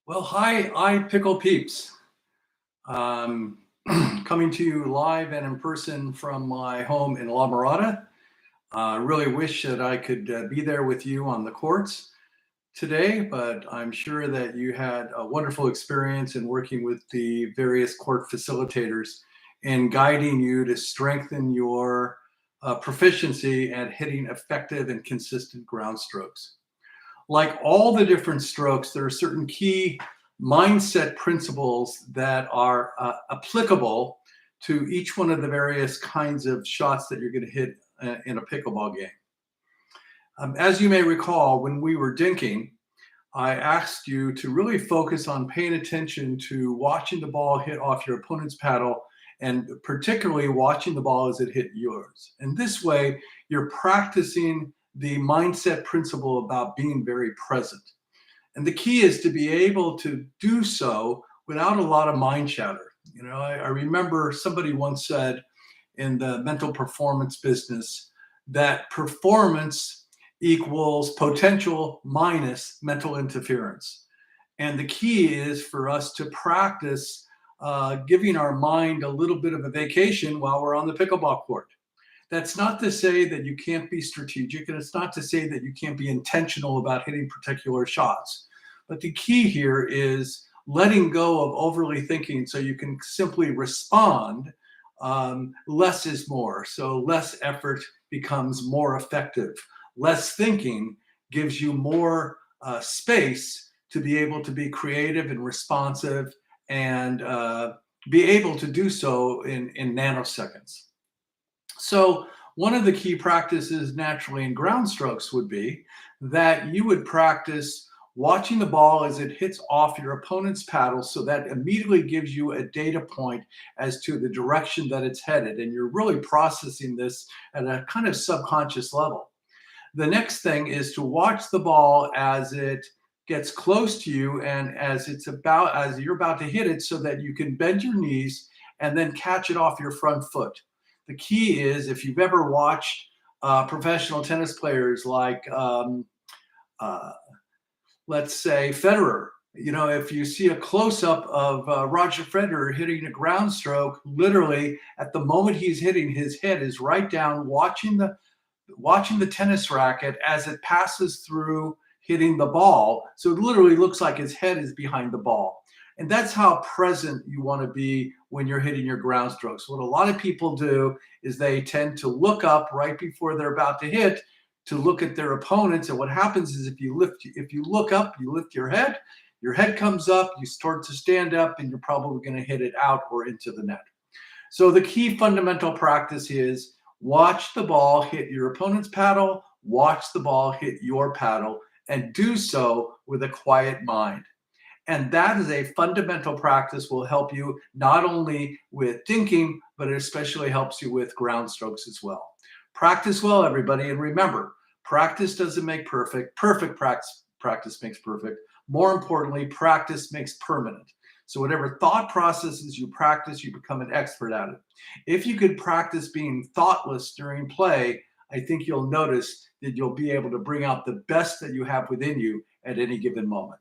Well, hi, I Pickle Peeps. Um, Coming to you live and in person from my home in La Mirada. I really wish that I could be there with you on the courts today, but I'm sure that you had a wonderful experience in working with the various court facilitators in guiding you to strengthen your proficiency at hitting effective and consistent ground strokes. Like all the different strokes, there are certain key mindset principles that are applicable to each one of the various kinds of shots that you're going to hit in a pickleball game. As you may recall, when we were dinking, I asked you to really focus on paying attention to watching the ball hit off your opponent's paddle and particularly watching the ball as it hit yours. And this way, you're practicing the mindset principle about being very present. And the key is to be able to do so without a lot of mind chatter. I remember somebody once said in the mental performance business that performance equals potential minus mental interference. And the key is for us to practice giving our mind a little bit of a vacation while we're on the pickleball court. That's not to say that you can't be strategic, and it's not to say that you can't be intentional about hitting particular shots. But the key here is letting go of overly thinking so you can simply respond. Less is more. So less effort becomes more effective. Less thinking gives you more space to be able to be creative and responsive and be able to do so in nanoseconds. So one of the key practices naturally in ground strokes would be that you would practice watching the ball as it hits off your opponent's paddle, so that immediately gives you a data point as to the direction that it's headed. And you're really processing this at a kind of subconscious level. The next thing is to watch the ball as it gets close to you and as you're about to hit it, so that you can bend your knees and then catch it off your front foot. The key is, if you've ever watched professional tennis players like, uh, let's say, Federer, if you see a close up of Roger Federer hitting a ground stroke, literally at the moment he's hitting, his head is right down, watching the tennis racket as it passes through hitting the ball. So it literally looks like his head is behind the ball. And that's how present you want to be when you're hitting your ground strokes. What a lot of people do is they tend to look up right before they're about to hit to look at their opponents. And what happens is if you look up, you lift your head comes up, you start to stand up, and you're probably going to hit it out or into the net. So the key fundamental practice is watch the ball hit your opponent's paddle, watch the ball hit your paddle, and do so with a quiet mind. And that is a fundamental practice, will help you not only with thinking, but it especially helps you with ground strokes as well. Practice well, everybody. And remember, practice doesn't make perfect. Perfect practice makes perfect. More importantly, practice makes permanent. So whatever thought processes you practice, you become an expert at it. If you could practice being thoughtless during play, I think you'll notice that you'll be able to bring out the best that you have within you at any given moment.